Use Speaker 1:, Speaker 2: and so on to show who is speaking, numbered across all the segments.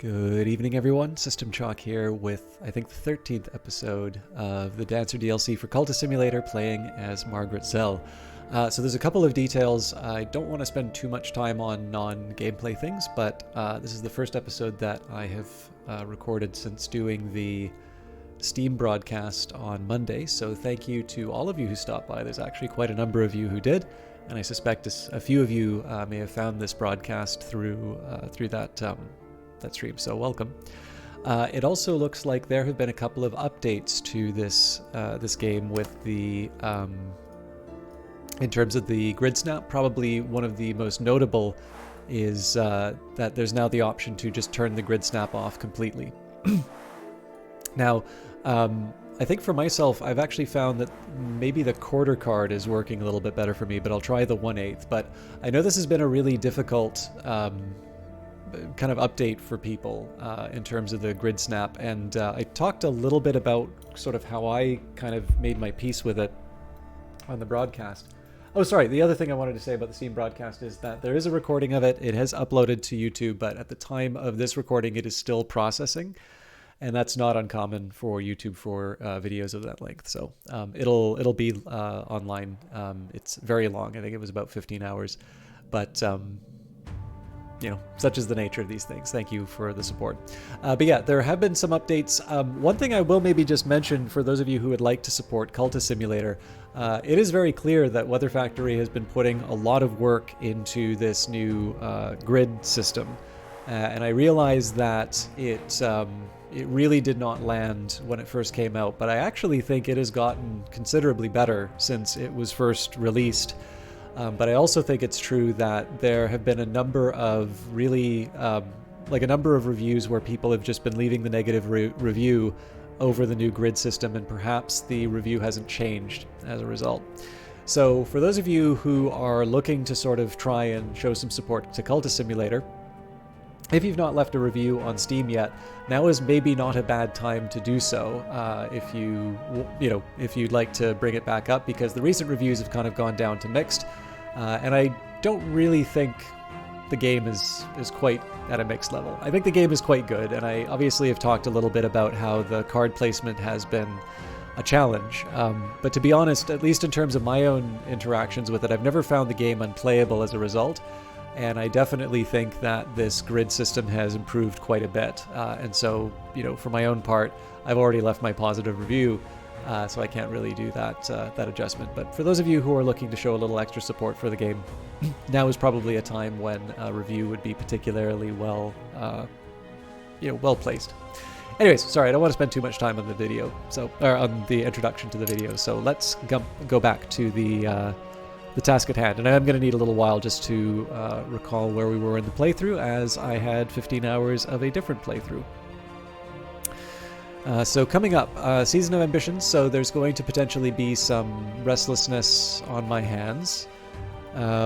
Speaker 1: Good evening, everyone. System Chalk here with, I think, the 13th episode of the Dancer DLC for Cultist Simulator, playing as Margaret Zell. So there's a couple of details. I don't want to spend too much time on non-gameplay things, but this is the first episode that I have recorded since doing the Steam broadcast on Monday. So thank you to all of you who stopped by. There's actually quite a number of you who did, and I suspect a few of you may have found this broadcast through that stream, so welcome. It also looks like there have been a couple of updates to this game with the in terms of the grid snap. Probably one of the most notable is that there's now the option to just turn the grid snap off completely. Now, I think for myself, I've actually found that maybe the quarter card is working a little bit better for me, but I'll try the 1/8. But I know this has been a really difficult kind of update for people in terms of the grid snap, and I talked a little bit about sort of how I kind of made my peace with it on the broadcast. Oh, sorry, the other thing I wanted to say about the Steam broadcast is that there is a recording of it. It has uploaded to YouTube, but at the time of this recording it is still processing, and that's not uncommon for YouTube for videos of that length. So it'll be online. It's very long. I think it was about 15 hours, but you know, such is the nature of these things. Thank you for the support. But yeah, there have been some updates. One thing I will maybe just mention for those of you who would like to support Cultist Simulator, it is very clear that Weather Factory has been putting a lot of work into this new grid system. And I realize that it really did not land when it first came out, but I actually think it has gotten considerably better since it was first released. But I also think it's true that there have been a number of really, like a number of reviews where people have just been leaving the negative review over the new grid system, and perhaps the review hasn't changed as a result. So for those of you who are looking to sort of try and show some support to Cultist Simulator, if you've not left a review on Steam yet, now is maybe not a bad time to do so. If you'd like to bring it back up, because the recent reviews have kind of gone down to mixed, and I don't really think the game is quite at a mixed level. I think the game is quite good, and I obviously have talked a little bit about how the card placement has been a challenge. But to be honest, at least in terms of my own interactions with it, I've never found the game unplayable as a result. And I definitely think that this grid system has improved quite a bit. And so, you know, for my own part, I've already left my positive review, so I can't really do that adjustment. But for those of you who are looking to show a little extra support for the game, now is probably a time when a review would be particularly well placed. Anyways, sorry, I don't want to spend too much time on the video, or on the introduction to the video. So let's go back to the task at hand, and I'm going to need a little while just to recall where we were in the playthrough, as I had 15 hours of a different playthrough. So coming up, Season of Ambitions, so there's going to potentially be some restlessness on my hands.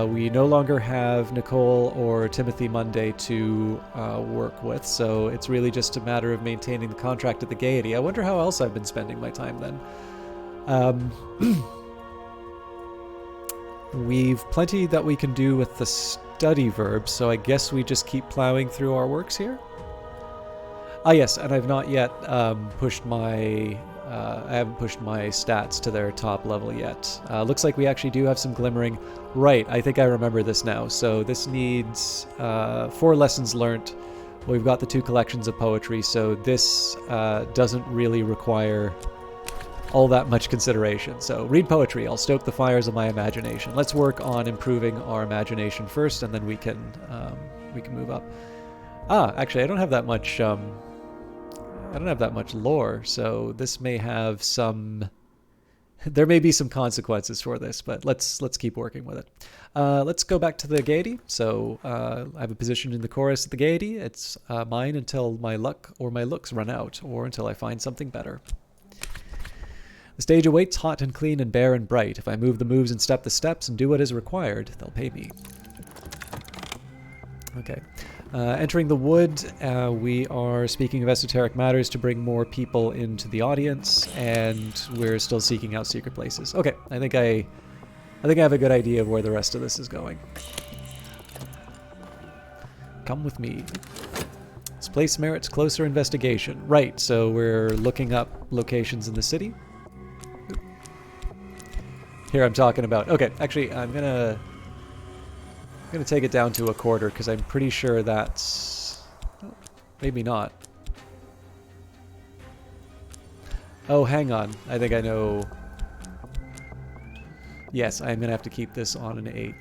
Speaker 1: We no longer have Nicole or Timothy Monday to work with, so it's really just a matter of maintaining the contract at the Gaiety. I wonder how else I've been spending my time then. We've plenty that we can do with the study verbs, so I guess we just keep plowing through our works here. Ah yes, and I've not yet pushed my I haven't pushed my stats to their top level yet. Looks like we actually do have some glimmering. Right, I think I remember this now. So this needs 4 lessons learnt. We've got the 2 collections of poetry, so this doesn't really require all that much consideration. So read poetry. I'll stoke the fires of my imagination. Let's work on improving our imagination first, and then we can move up. Actually, I don't have that much. I don't have that much lore, so this may have some. There may be some consequences for this, but let's keep working with it. Let's go back to the Gaiety. So I have a position in the chorus at the Gaiety. It's mine until my luck or my looks run out, or until I find something better. The stage awaits hot and clean and bare and bright. If I move the moves and step the steps and do what is required, they'll pay me. Okay. Entering the wood, we are speaking of esoteric matters to bring more people into the audience, and we're still seeking out secret places. Okay, I think I have a good idea of where the rest of this is going. Come with me. This place merits closer investigation. Right, so we're looking up locations in the city. Here I'm talking about... Okay, actually, I'm gonna take it down to a quarter, because I'm pretty sure that's... Oh, maybe not. Oh, hang on. I think I know... Yes, I'm gonna have to keep this on an 1/8.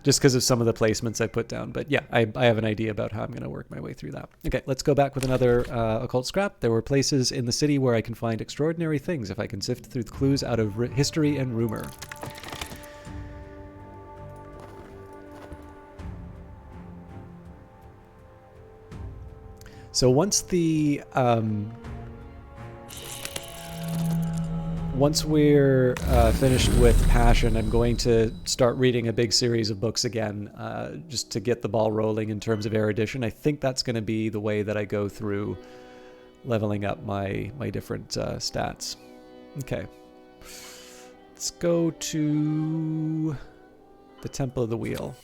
Speaker 1: Just because of some of the placements I put down. But yeah, I have an idea about how I'm going to work my way through that. Okay, let's go back with another occult scrap. There were places in the city where I can find extraordinary things if I can sift through the clues out of history and rumor. So once we're finished with Passion, I'm going to start reading a big series of books again, just to get the ball rolling in terms of erudition. I think that's going to be the way that I go through leveling up my different stats. Okay. Let's go to the Temple of the Wheel.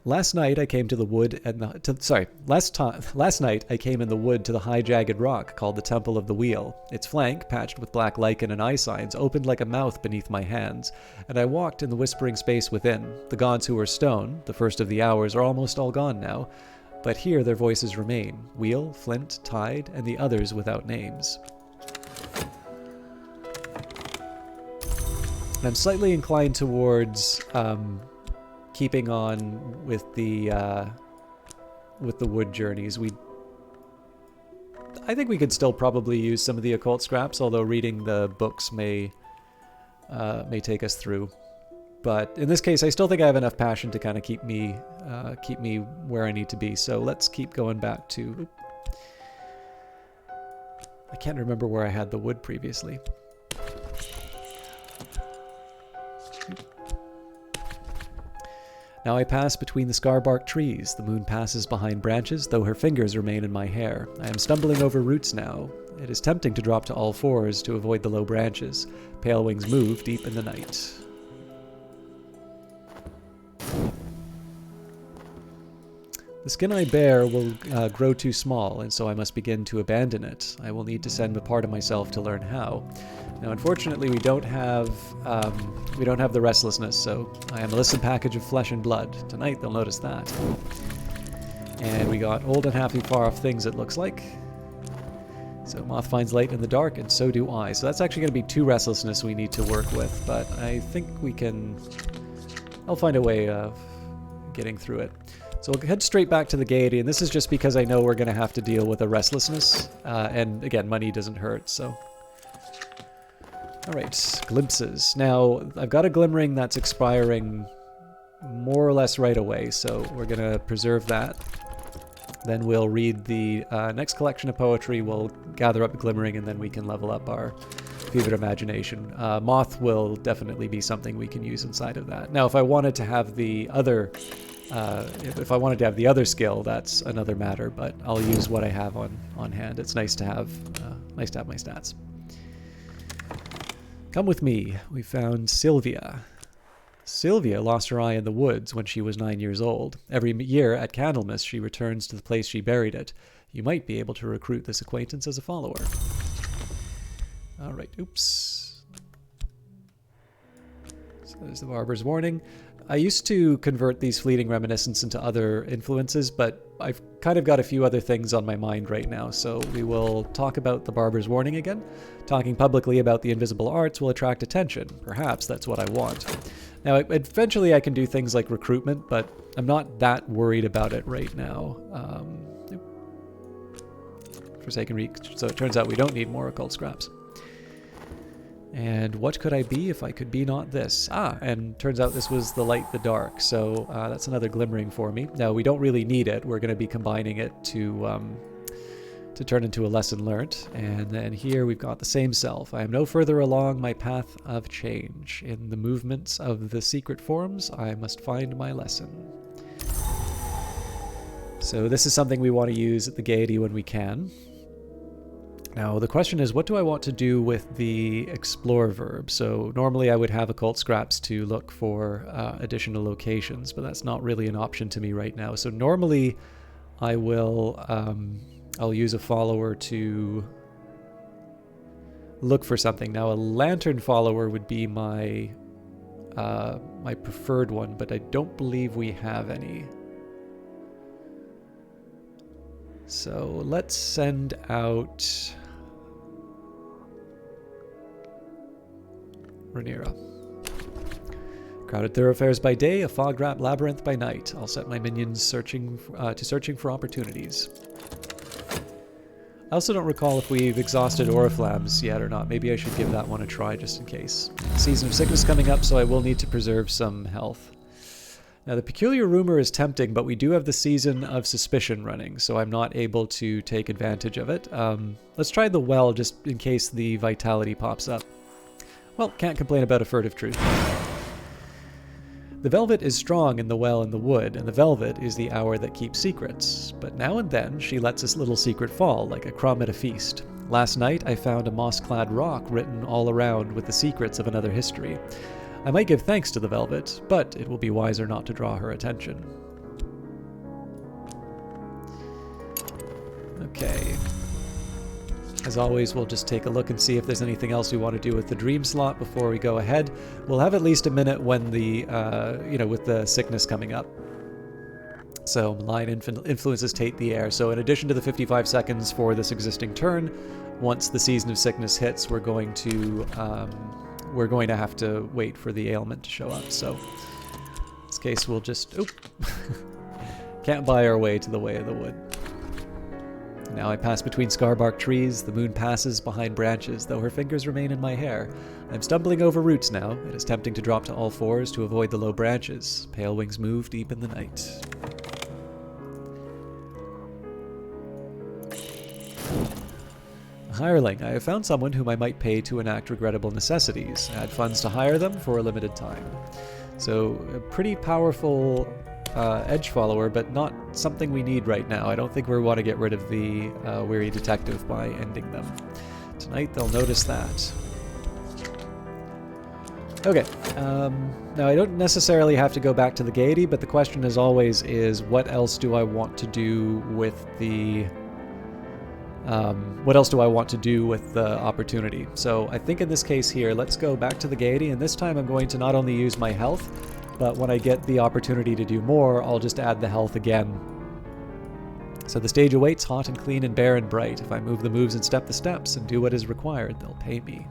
Speaker 1: Last night I came to the wood and last night I came in the wood to the high jagged rock called the Temple of the Wheel. Its flank, patched with black lichen and eye signs, opened like a mouth beneath my hands, and I walked in the whispering space within. The gods who were stone, the first of the hours, are almost all gone now, but here their voices remain: Wheel, Flint, Tide, and the others without names. And I'm slightly inclined towards keeping on with the wood journeys. I think we could still probably use some of the occult scraps, although reading the books may take us through. But in this case, I still think I have enough passion to kind of keep me where I need to be. So let's keep going back to... I can't remember where I had the wood previously. Now I pass between the scar-barked trees. The moon passes behind branches, though her fingers remain in my hair. I am stumbling over roots now. It is tempting to drop to all fours to avoid the low branches. Pale wings move deep in the night. The skin I bear will grow too small, and so I must begin to abandon it. I will need to send a part of myself to learn how. Now, unfortunately, we don't have the restlessness, so I am a lissom package of flesh and blood. Tonight, they'll notice that. And we got old and happy far off things, it looks like. So moth finds light in the dark, and so do I. So that's actually going to be 2 restlessness we need to work with, but I think we can... I'll find a way of getting through it. So we'll head straight back to the Gaiety, and this is just because I know we're going to have to deal with a restlessness. And again, money doesn't hurt, so... Alright, glimpses. Now, I've got a glimmering that's expiring more or less right away, so we're going to preserve that. Then we'll read the next collection of poetry, we'll gather up a glimmering, and then we can level up our vivid imagination. Moth will definitely be something we can use inside of that. Now, if I wanted to have the other... if I wanted to have the other skill, that's another matter, but I'll use what I have on hand. It's nice to have my stats. Come with me. We found Sylvia. Sylvia lost her eye in the woods when she was 9 years old. Every year at Candlemas she returns to the place she buried it. You might be able to recruit this acquaintance as a follower. Alright, oops. So there's the barber's warning. I used to convert these fleeting reminiscences into other influences, but I've kind of got a few other things on my mind right now, so we will talk about the barber's warning again. Talking publicly about the invisible arts will attract attention. Perhaps that's what I want. Now, eventually I can do things like recruitment, but I'm not that worried about it right now. Forsaken Reach. So it turns out we don't need more occult scraps. And what could I be if I could be not this? And turns out this was the light, the dark. So that's another glimmering for me. Now, we don't really need it. We're going to be combining it to turn into a lesson learnt. And then here we've got the same self. I am no further along my path of change. In the movements of the secret forms, I must find my lesson. So this is something we want to use at the Gaiety when we can. Now, the question is, what do I want to do with the explore verb? So normally I would have occult scraps to look for additional locations, but that's not really an option to me right now. So normally I will, I'll use a follower to look for something. Now, a lantern follower would be my my preferred one, but I don't believe we have any. So let's send out Rhaenyra. Crowded thoroughfares by day, a fog-wrapped labyrinth by night. I'll set my minions searching for opportunities. I also don't recall if we've exhausted Oriflammes yet or not. Maybe I should give that one a try just in case. Season of Sickness coming up, so I will need to preserve some health. Now, the Peculiar Rumor is tempting, but we do have the Season of Suspicion running, so I'm not able to take advantage of it. Let's try the Well just in case the Vitality pops up. Well, can't complain about a Furtive Truth. The velvet is strong in the well in the wood, and the velvet is the hour that keeps secrets. But now and then she lets a little secret fall, like a crumb at a feast. Last night I found a moss-clad rock written all around with the secrets of another history. I might give thanks to the velvet, but it will be wiser not to draw her attention. Okay. As always, we'll just take a look and see if there's anything else we want to do with the dream slot before we go ahead. We'll have at least a minute when the, with the sickness coming up. So, malign influences taint the air. So in addition to the 55 seconds for this existing turn, once the Season of Sickness hits, we're going to have to wait for the ailment to show up. So in this case, we'll just... Oop! Can't buy our way to the way of the wood. Now I pass between scarbark trees, the moon passes behind branches, though her fingers remain in my hair. I'm stumbling over roots now. It is tempting to drop to all fours to avoid the low branches. Pale wings move deep in the night. A hireling. I have found someone whom I might pay to enact regrettable necessities. Add funds to hire them for a limited time. So, a pretty powerful edge follower, but not something we need right now. I don't think we want to get rid of the weary detective by ending them. Tonight they'll notice that. Okay, now I don't necessarily have to go back to the Gaiety, but the question as always is, what else do I want to do with the opportunity? So I think in this case here, let's go back to the Gaiety, and this time I'm going to not only use my health, but when I get the opportunity to do more, I'll just add the health again. So the stage awaits, hot and clean and bare and bright. If I move the moves and step the steps and do what is required, they'll pay me.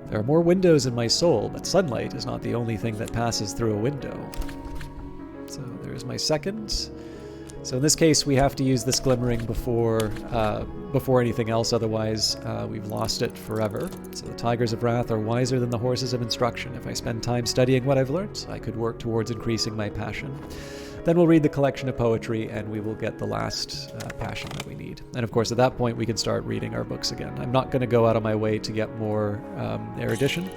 Speaker 1: There are more windows in my soul, but sunlight is not the only thing that passes through a window. So there's my second. So in this case, we have to use this glimmering before anything else, otherwise we've lost it forever. So the Tigers of Wrath are wiser than the horses of instruction. If I spend time studying what I've learnt, I could work towards increasing my passion. Then we'll read the collection of poetry, and we will get the last passion that we need. And of course, at that point, we can start reading our books again. I'm not going to go out of my way to get more erudition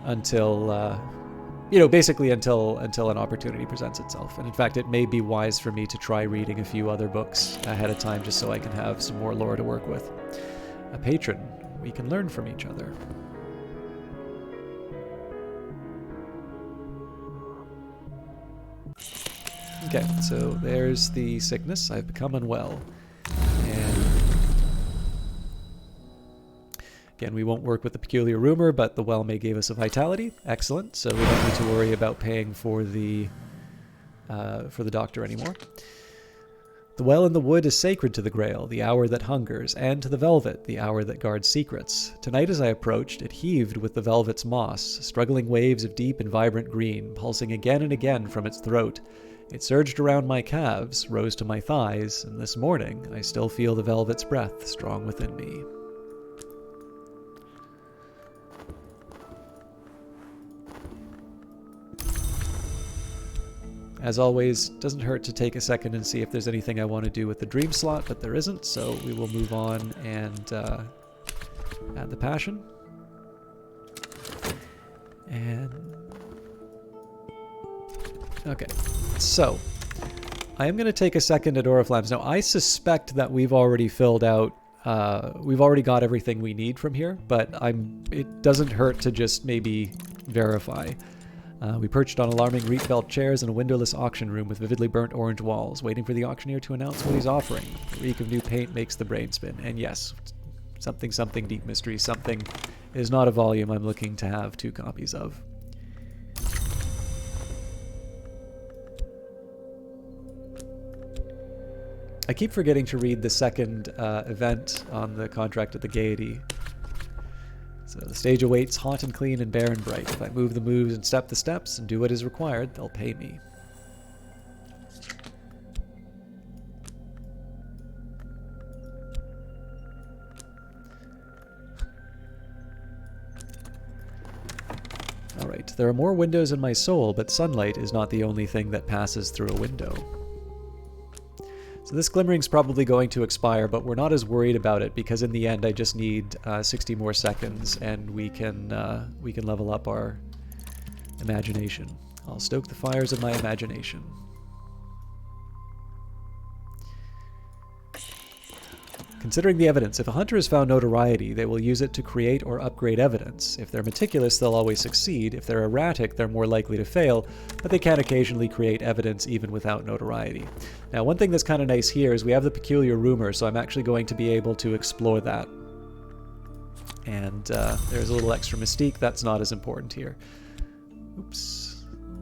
Speaker 1: until... basically until an opportunity presents itself. And in fact, it may be wise for me to try reading a few other books ahead of time just so I can have some more lore to work with. A patron. We can learn from each other. Okay, so there's the sickness. I've become unwell. And again, we won't work with the Peculiar Rumor, but the Well may gave us a vitality. Excellent. So we don't need to worry about paying for the doctor anymore. The Well in the Wood is sacred to the Grail, the hour that hungers, and to the Velvet, the hour that guards secrets. Tonight as I approached, it heaved with the velvet's moss, struggling waves of deep and vibrant green, pulsing again and again from its throat. It surged around my calves, rose to my thighs, and this morning I still feel the velvet's breath strong within me. As always, doesn't hurt to take a second and see if there's anything I want to do with the dream slot, but there isn't, so we will move on and add the passion. And Okay, so I am going to take a second at Oriflammes. Now, I suspect that we've already filled out, we've already got everything we need from here, but it doesn't hurt to just maybe verify. We perched on alarming reef-belt chairs in a windowless auction room with vividly burnt orange walls, waiting for the auctioneer to announce what he's offering. The reek of new paint makes the brain spin. And yes, something, something, deep mystery, something is not a volume I'm looking to have 2 copies of. I keep forgetting to read the second event on the contract at the Gaiety. So the stage awaits hot and clean and bare and bright. If I move the moves and step the steps and do what is required, they'll pay me. Alright, there are more windows in my soul, but sunlight is not the only thing that passes through a window. So this glimmering's probably going to expire, but we're not as worried about it because in the end I just need 60 more seconds and we can level up our imagination. I'll stoke the fires of my imagination. Considering the evidence, if a hunter has found notoriety, they will use it to create or upgrade evidence. If they're meticulous, they'll always succeed. If they're erratic, they're more likely to fail, but they can occasionally create evidence even without notoriety. Now, one thing that's kind of nice here is we have the peculiar rumor, so I'm actually going to be able to explore that. And there's a little extra mystique that's not as important here. Oops.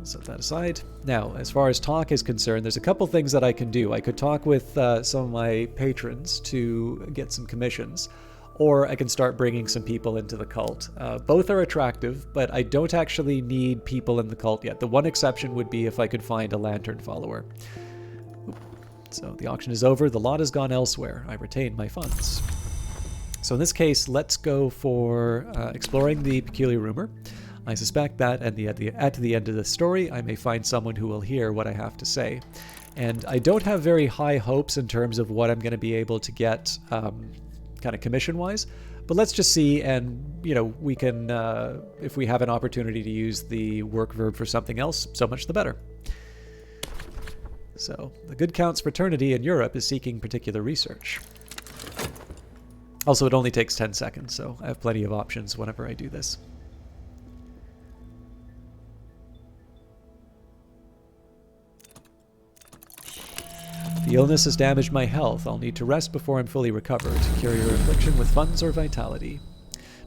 Speaker 1: Set that aside. Now, as far as talk is concerned, there's a couple things that I can do. I could talk with some of my patrons to get some commissions, or I can start bringing some people into the cult. Both are attractive, but I don't actually need people in the cult yet. The one exception would be if I could find a lantern follower. So the auction is over. The lot has gone elsewhere. I retain my funds. So in this case, let's go for exploring the peculiar rumor. I suspect that at the end of the story, I may find someone who will hear what I have to say. And I don't have very high hopes in terms of what I'm going to be able to get kind of commission-wise. But let's just see, and, you know, we can, if we have an opportunity to use the work verb for something else, so much the better. So, the Good Count's fraternity in Europe is seeking particular research. Also, it only takes 10 seconds, so I have plenty of options whenever I do this. The illness has damaged my health. I'll need to rest before I'm fully recovered. Cure your affliction with funds or vitality.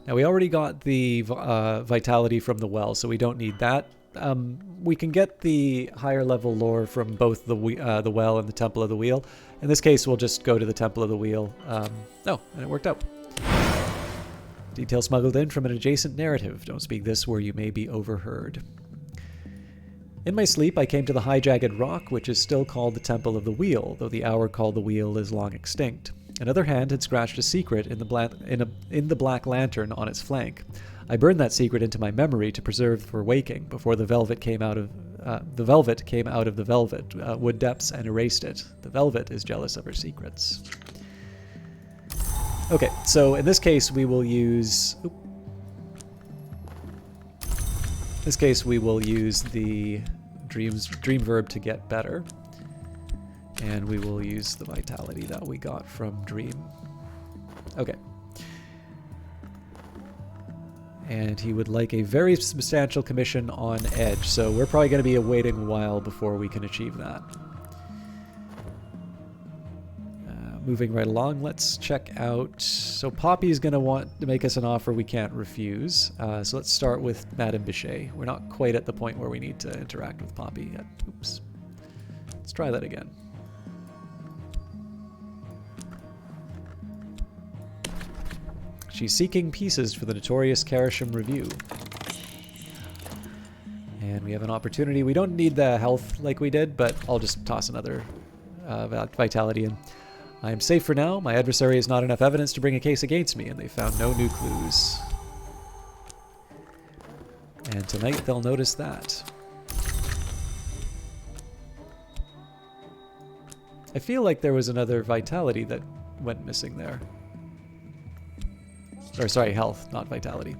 Speaker 1: Now, we already got the vitality from the well, so we don't need that. We can get the higher level lore from both the well and the Temple of the Wheel. In this case, we'll just go to the Temple of the Wheel. Oh, and it worked out. Detail smuggled in from an adjacent narrative. Don't speak this where you may be overheard. In my sleep, I came to the high-jagged rock, which is still called the Temple of the Wheel, though the hour called the Wheel is long extinct. Another hand had scratched a secret in the black lantern on its flank. I burned that secret into my memory to preserve for waking before the velvet came out of the velvet wood depths and erased it. The velvet is jealous of her secrets. Okay, so in this case we will use. In this case we will use the dream verb to get better, and we will use the vitality that we got from dream. Okay. And he would like a very substantial commission on edge, so we're probably going to be waiting a while before we can achieve that. Moving right along, let's check out. So Poppy is going to want to make us an offer we can't refuse. So let's start with Madame Bichet. We're not quite at the point where we need to interact with Poppy yet. Oops. Let's try that again. She's seeking pieces for the notorious Karashim Review. And we have an opportunity. We don't need the health like we did, but I'll just toss another vitality in. I am safe for now. My adversary has not enough evidence to bring a case against me, and they found no new clues. And tonight they'll notice that. I feel like there was another vitality that went missing there. Or sorry, health, not vitality.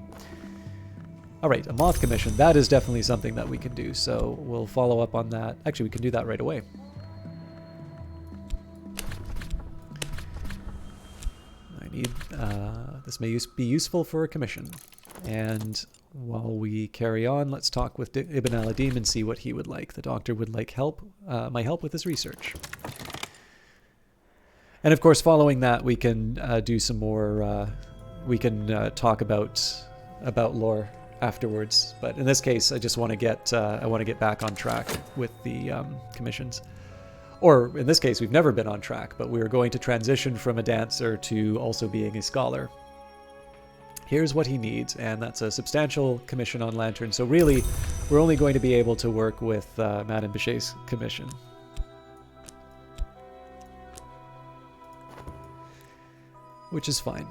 Speaker 1: All right, a moth commission. That is definitely something that we can do, so we'll follow up on that. Actually, we can do that right away. I need, this may be useful for a commission. And while we carry on, let's talk with Ibn al-Adim and see what he would like. The doctor would like my help with his research. And of course, following that, we can do some more, we can talk about lore afterwards. But in this case, I just want to get, back on track with the commissions. Or in this case, we've never been on track, but we're going to transition from a dancer to also being a scholar. Here's what he needs, and that's a substantial commission on Lantern. So really, we're only going to be able to work with Madame Bichet's commission. Which is fine.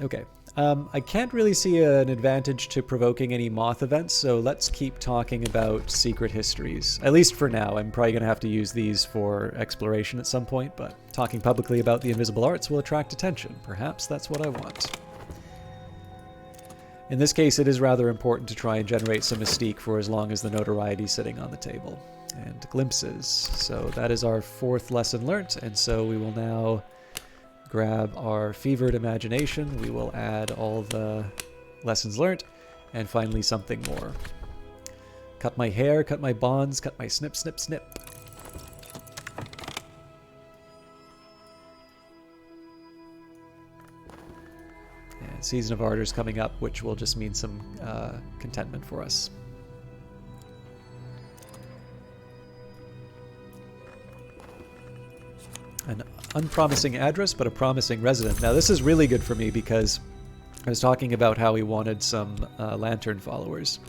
Speaker 1: Okay. I can't really see an advantage to provoking any moth events, so let's keep talking about secret histories. At least for now. I'm probably going to have to use these for exploration at some point, but talking publicly about the invisible arts will attract attention. Perhaps that's what I want. In this case, it is rather important to try and generate some mystique for as long as the notoriety is sitting on the table. And glimpses. So that is our 4th lesson learnt, and so we will now grab our fevered imagination. We will add all the lessons learnt, and finally something more. Cut my hair, cut my bonds, cut my snip, snip, snip. And Season of Ardor is coming up, which will just mean some contentment for us. An unpromising address, but a promising resident. Now, this is really good for me because I was talking about how we wanted some Lantern followers.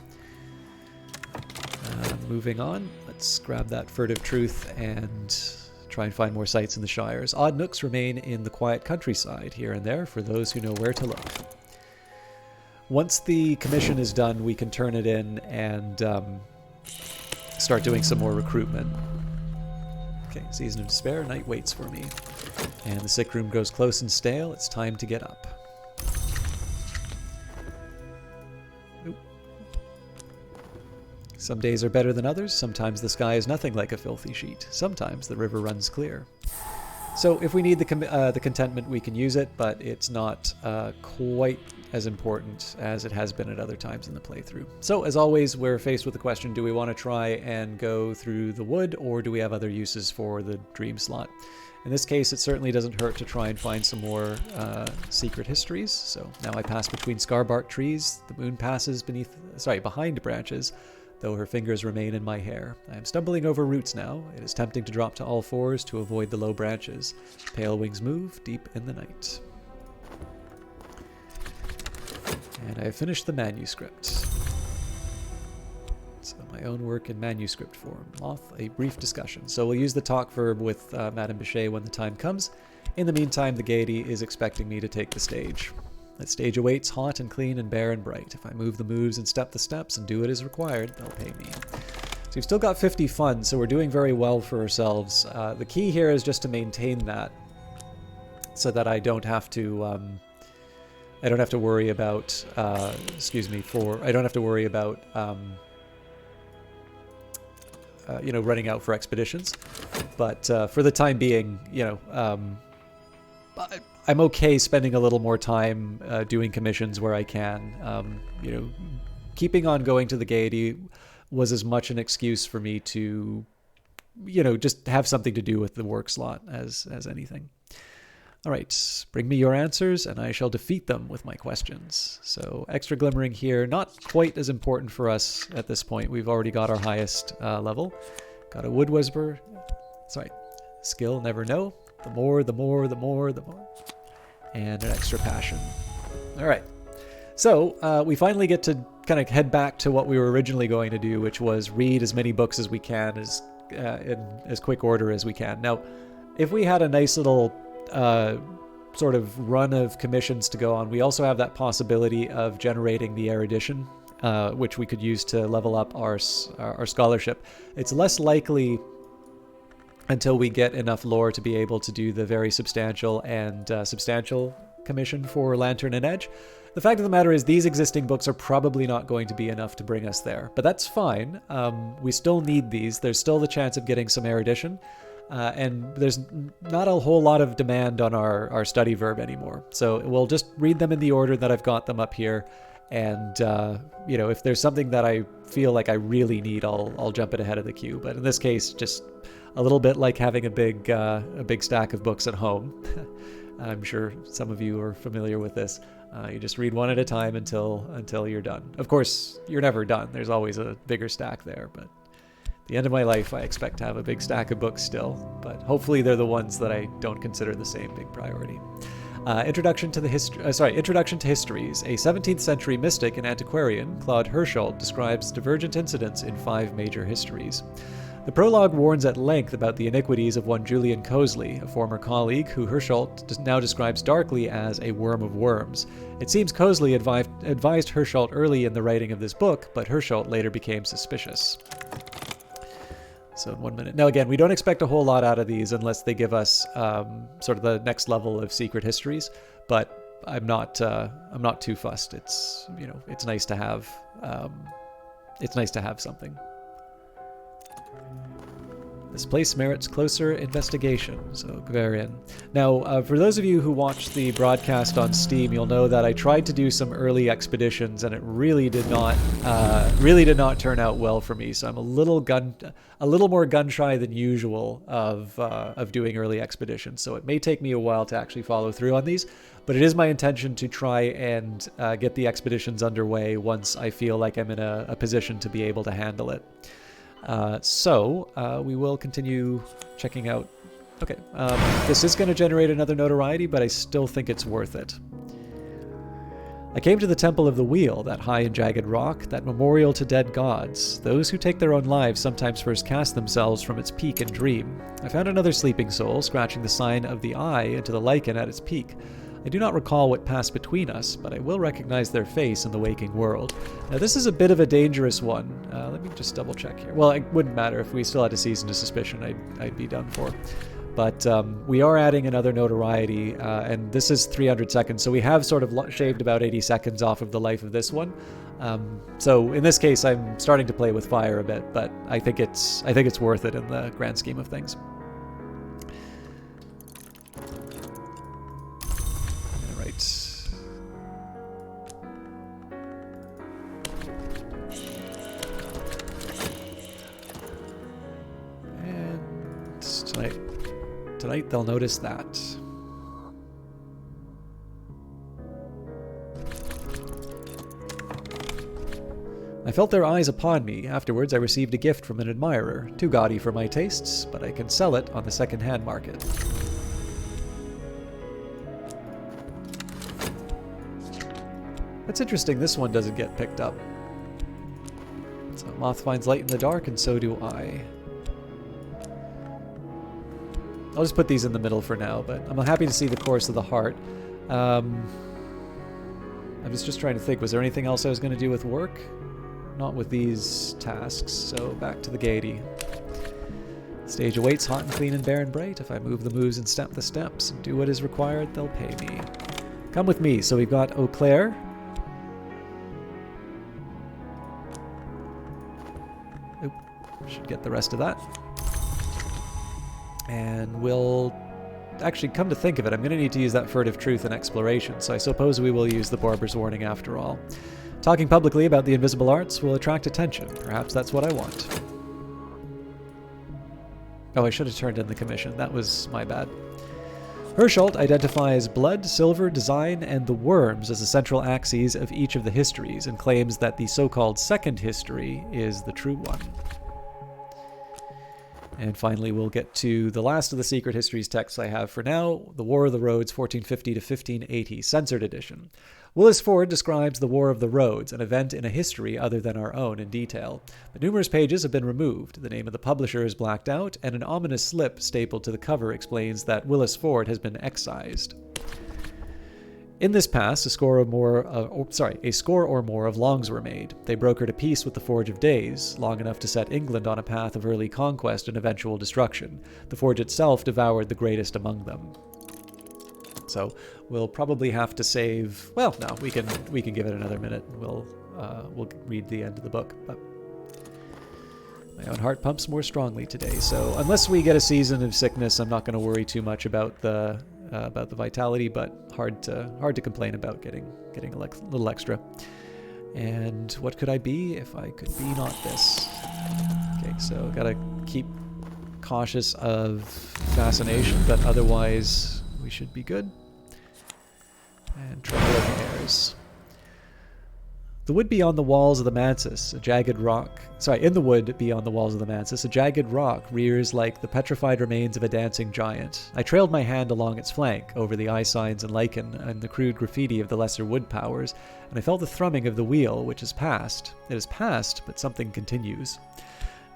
Speaker 1: Moving on, let's grab that furtive truth and try and find more sites in the Shires. Odd nooks remain in the quiet countryside here and there for those who know where to look. Once the commission is done, we can turn it in and start doing some more recruitment. Okay, Season of Despair, night waits for me. And the sick room grows close and stale, it's time to get up. Oop. Some days are better than others, sometimes the sky is nothing like a filthy sheet, sometimes the river runs clear. So if we need the contentment, we can use it, but it's not quite as important as it has been at other times in the playthrough. So as always, we're faced with the question, do we want to try and go through the wood, or do we have other uses for the dream slot? In this case, it certainly doesn't hurt to try and find some more secret histories. So now I pass between scarbark trees, the moon passes behind branches, though her fingers remain in my hair. I am stumbling over roots now. It is tempting to drop to all fours to avoid the low branches. Pale wings move deep in the night. And I have finished the manuscript. So my own work in manuscript form. Moth, a brief discussion. So we'll use the talk verb with Madame Bichet when the time comes. In the meantime, the Gaiety is expecting me to take the stage. That stage awaits, hot and clean and bare and bright. If I move the moves and step the steps and do it as required, they'll pay me. So we've still got 50 funds, so we're doing very well for ourselves. The key here is just to maintain that, so that I don't have to worry about, I don't have to worry about, running out for expeditions. But for the time being, I'm okay spending a little more time doing commissions where I can. Keeping on going to the Gaiety was as much an excuse for me to, just have something to do with the work slot as anything. All right, bring me your answers, and I shall defeat them with my questions. So extra glimmering here, not quite as important for us at this point. We've already got our highest level. Got a wood whisper. Skill, never know. The more, the more, the more, the more. And an extra passion. All right. So we finally get to kind of head back to what we were originally going to do, which was read as many books as we can in as quick order as we can. Now, if we had a nice little sort of run of commissions to go on, we also have that possibility of generating the erudition, which we could use to level up our scholarship. It's less likely until we get enough lore to be able to do the very substantial and substantial commission for Lantern and Edge. The fact of the matter is these existing books are probably not going to be enough to bring us there, but that's fine. We still need these. There's still the chance of getting some erudition, and there's not a whole lot of demand on our study verb anymore. So we'll just read them in the order that I've got them up here, and you know, if there's something that I feel like I really need, I'll jump it ahead of the queue. But in this case, just a little bit like having a big stack of books at home. I'm sure some of you are familiar with this. You just read one at a time until you're done. Of course, you're never done. There's always a bigger stack there, but at the end of my life, I expect to have a big stack of books still, but hopefully they're the ones that I don't consider the same big priority. Introduction to Histories. A 17th century mystic and antiquarian, Claude Hirschelt, describes divergent incidents in 5 major histories. The prologue warns at length about the iniquities of one Julian Cosley, a former colleague who Hirschelt now describes darkly as a worm of worms. It seems Cosley advised Hirschelt early in the writing of this book, but Hirschelt later became suspicious. So in 1 minute. Now again, we don't expect a whole lot out of these unless they give us sort of the next level of secret histories, but I'm not too fussed. It's, you know, it's nice to have something. This place merits closer investigation, so Gvarian. Now, for those of you who watched the broadcast on Steam, you'll know that I tried to do some early expeditions, and it really did not turn out well for me. So I'm a little more gun shy than usual of doing early expeditions. So it may take me a while to actually follow through on these, but it is my intention to try and get the expeditions underway once I feel like I'm in a position to be able to handle it. So we will continue checking out. Okay, this is going to generate another notoriety, but I still think it's worth it. I came to the Temple of the Wheel, that high and jagged rock, that memorial to dead gods. Those who take their own lives sometimes first cast themselves from its peak and dream. I found another sleeping soul, scratching the sign of the eye into the lichen at its peak. I do not recall what passed between us, but I will recognize their face in the waking world. Now this is a bit of a dangerous one. Let me just double check here. Well, it wouldn't matter if we still had a season of suspicion. I'd be done for. But we are adding another notoriety, and this is 300 seconds, so we have sort of shaved about 80 seconds off of the life of this one. So in this case, I'm starting to play with fire a bit, but I think it's worth it in the grand scheme of things. Tonight they'll notice that. I felt their eyes upon me. Afterwards I received a gift from an admirer, too gaudy for my tastes, but I can sell it on the second-hand market. That's interesting, this one doesn't get picked up. So moth finds light in the dark, and so do I. I'll just put these in the middle for now, but I'm happy to see the Course of the Heart. I was just trying to think, was there anything else I was going to do with work? Not with these tasks, so back to the gaiety. Stage awaits hot and clean and bare and bright. If I move the moves and step the steps and do what is required, they'll pay me. Come with me. So we've got Eau Claire. Oop, should get the rest of that. And we'll actually, come to think of it, I'm going to need to use that Furtive Truth in exploration, so I suppose we will use the Barber's Warning after all. Talking publicly about the invisible arts will attract attention. Perhaps that's what I want. Oh, I should have turned in the commission. That was my bad. Hirschelt identifies blood, silver, design, and the worms as the central axes of each of the histories, and claims that the so-called second history is the true one. And finally, we'll get to the last of the Secret Histories texts I have for now, The War of the Roads, 1450 to 1580, Censored Edition. Willis Ford describes the War of the Roads, an event in a history other than our own, in detail. But numerous pages have been removed, the name of the publisher is blacked out, and an ominous slip stapled to the cover explains that Willis Ford has been excised. In this pass, a score or more of longs were made. They brokered a peace with the Forge of Days, long enough to set England on a path of early conquest and eventual destruction. The Forge itself devoured the greatest among them. So we'll probably have to save. Well, no, we can give it another minute. We'll read the end of the book. But my own heart pumps more strongly today. So unless we get a season of sickness, I'm not going to worry too much about the vitality. But hard to complain about getting a little extra. And what could I be if I could be not this? Okay, so gotta keep cautious of fascination, but otherwise we should be good. And trembling airs. The wood beyond the walls of the mansis, a jagged rock. Sorry, in the wood beyond the walls of the mansis, a jagged rock rears like the petrified remains of a dancing giant. I trailed my hand along its flank, over the eye signs and lichen and the crude graffiti of the lesser wood powers, and I felt the thrumming of the wheel, which has passed. It has passed, but something continues.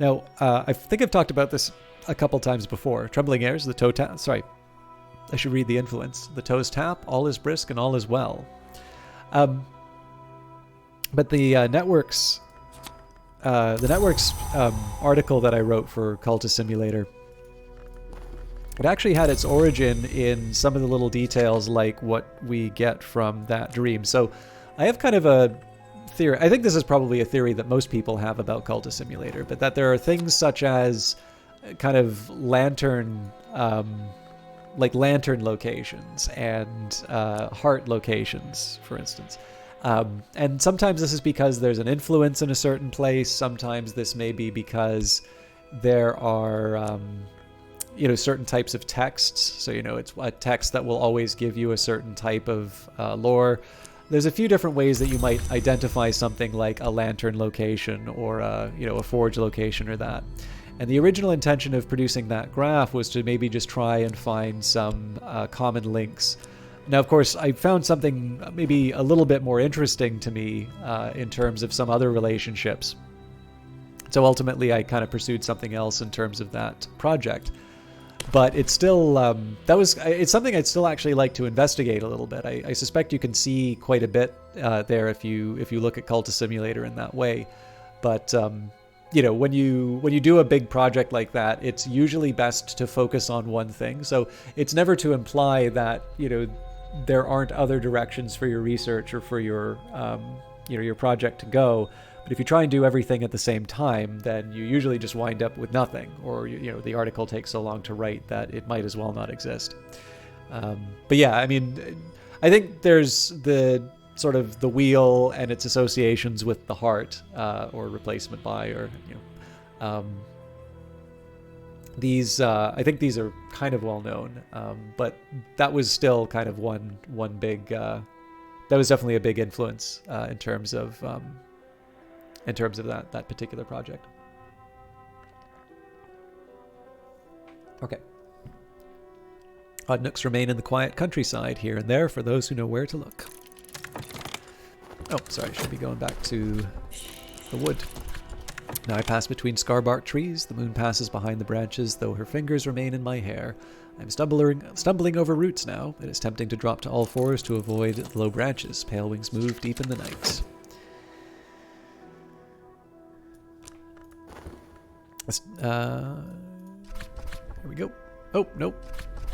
Speaker 1: Now, I think I've talked about this a couple times before. Trembling airs, the toe tap. Sorry, I should read the influence. The toes tap, all is brisk and all is well. But the network's article that I wrote for Cultist Simulator, it actually had its origin in some of the little details like what we get from that dream. So I have kind of a theory. I think this is probably a theory that most people have about Cultist Simulator, but that there are things such as kind of lantern locations and heart locations, for instance. And sometimes this is because there's an influence in a certain place. Sometimes this may be because there are, certain types of texts. So, it's a text that will always give you a certain type of lore. There's a few different ways that you might identify something like a lantern location or a forge location or that. And the original intention of producing that graph was to maybe just try and find some common links. Now, of course, I found something maybe a little bit more interesting to me in terms of some other relationships. So ultimately, I kind of pursued something else in terms of that project. But it's still it's something I'd still actually like to investigate a little bit. I suspect you can see quite a bit there if you look at Cultist Simulator in that way. But when you do a big project like that, it's usually best to focus on one thing. So it's never to imply that there aren't other directions for your research or for your project to go. But if you try and do everything at the same time, then you usually just wind up with nothing, or the article takes so long to write that it might as well not exist. But yeah, I mean, I think there's the sort of the wheel and its associations with the heart, or replacement by, or these. I think these are kind of well known, but that was still kind of one big. That was definitely a big influence in terms of that particular project. Okay. Odd nooks remain in the quiet countryside here and there for those who know where to look. Oh, sorry, I should be going back to the wood. Now I pass between scar-barked trees. The moon passes behind the branches, though her fingers remain in my hair. I'm stumbling over roots now. It is tempting to drop to all fours to avoid the low branches. Pale wings move deep in the night. Here we go. Oh, nope.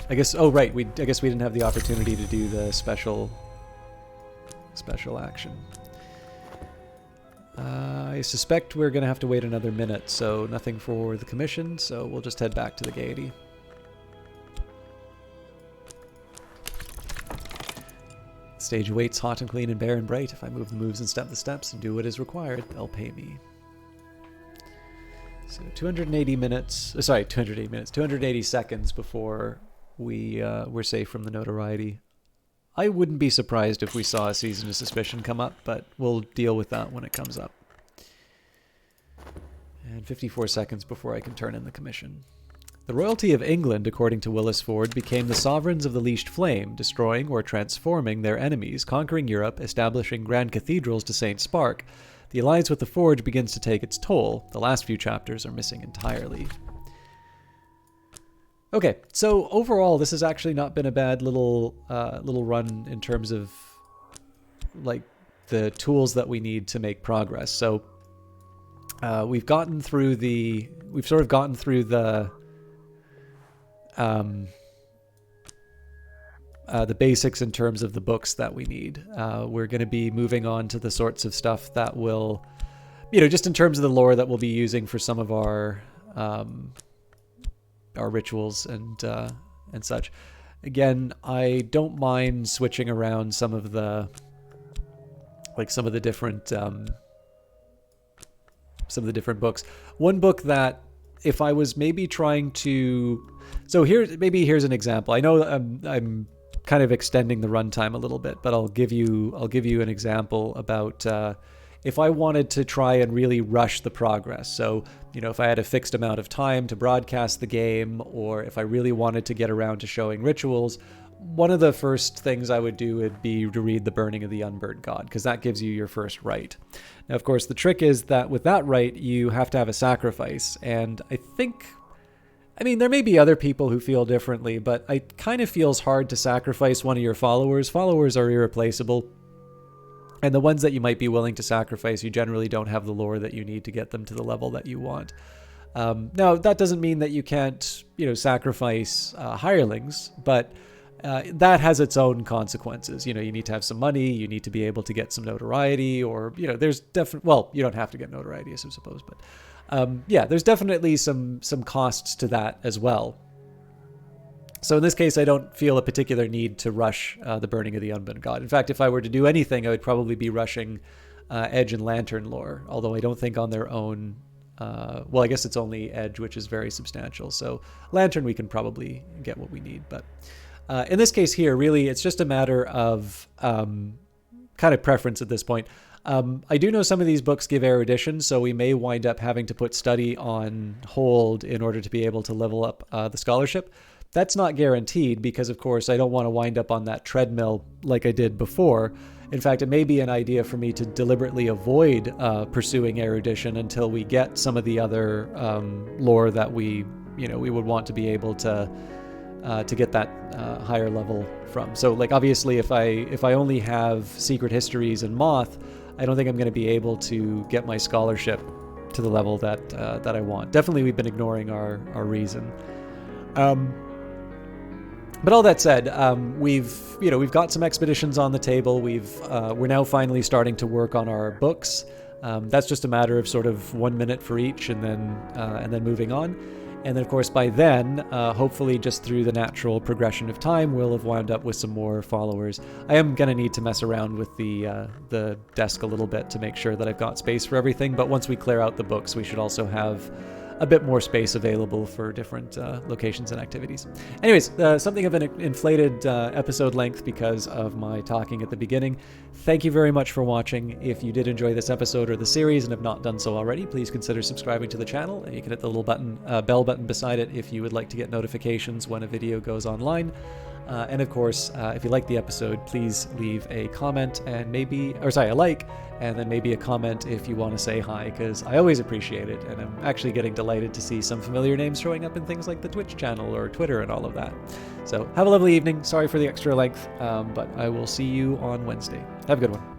Speaker 1: I guess right. I guess we didn't have the opportunity to do the special action. I suspect we're gonna have to wait another minute, so nothing for the commission, so we'll just head back to the Gaiety. The stage awaits hot and clean and bare and bright. If I move the moves and step the steps and do what is required, they'll pay me. So 280 minutes, 280 seconds before we're safe from the notoriety. I wouldn't be surprised if we saw a Season of Suspicion come up, but we'll deal with that when it comes up. And 54 seconds before I can turn in the commission. The royalty of England, according to Willis Ford, became the sovereigns of the Leashed Flame, destroying or transforming their enemies, conquering Europe, establishing grand cathedrals to St. Spark. The alliance with the Forge begins to take its toll. The last few chapters are missing entirely. Okay, so overall, this has actually not been a bad little run in terms of like the tools that we need to make progress. So we've sort of gotten through the the basics in terms of the books that we need. We're going to be moving on to the sorts of stuff that will, just in terms of the lore that we'll be using for some of our rituals and such. Again, I don't mind switching around some of the different books. One book that, if I was maybe trying to, here's an example. I know I'm kind of extending the runtime a little bit, but I'll give you an example about if I wanted to try and really rush the progress. So, if I had a fixed amount of time to broadcast the game, or if I really wanted to get around to showing rituals, one of the first things I would do would be to read the Burning of the Unburned God, because that gives you your first rite. Now, of course, the trick is that with that rite, you have to have a sacrifice. And there may be other people who feel differently, but it kind of feels hard to sacrifice one of your followers. Followers are irreplaceable. And the ones that you might be willing to sacrifice, you generally don't have the lore that you need to get them to the level that you want. Now, that doesn't mean that you can't, sacrifice hirelings, but that has its own consequences. You need to have some money, you need to be able to get some notoriety, or, there's definitely, well, you don't have to get notoriety, I suppose, but there's definitely some costs to that as well. So in this case, I don't feel a particular need to rush the Burning of the Unburned God. In fact, if I were to do anything, I would probably be rushing Edge and Lantern lore, although I don't think on their own, I guess it's only Edge, which is very substantial. So Lantern, we can probably get what we need. But in this case here, really, it's just a matter of kind of preference at this point. I do know some of these books give erudition, so we may wind up having to put study on hold in order to be able to level up the scholarship. That's not guaranteed because, of course, I don't want to wind up on that treadmill like I did before. In fact, it may be an idea for me to deliberately avoid pursuing erudition until we get some of the other lore that we would want to be able to get that higher level from. So, obviously, if I only have Secret Histories and Moth, I don't think I'm going to be able to get my scholarship to the level that I want. Definitely, we've been ignoring our reason. But all that said, we've got some expeditions on the table. We're now finally starting to work on our books. That's just a matter of sort of 1 minute for each, and then moving on. And then, of course, by then, hopefully just through the natural progression of time, we'll have wound up with some more followers. I am going to need to mess around with the desk a little bit to make sure that I've got space for everything. But once we clear out the books, we should also have a bit more space available for different locations and activities. Anyways, something of an inflated episode length because of my talking at the beginning. Thank you very much for watching. If you did enjoy this episode or the series and have not done so already, please consider subscribing to the channel. You can hit the little bell button beside it if you would like to get notifications when a video goes online. And of course, if you like the episode, please leave a comment and a like, and then maybe a comment if you want to say hi, because I always appreciate it, and I'm actually getting delighted to see some familiar names showing up in things like the Twitch channel or Twitter and all of that. So have a lovely evening. Sorry for the extra length, but I will see you on Wednesday. Have a good one.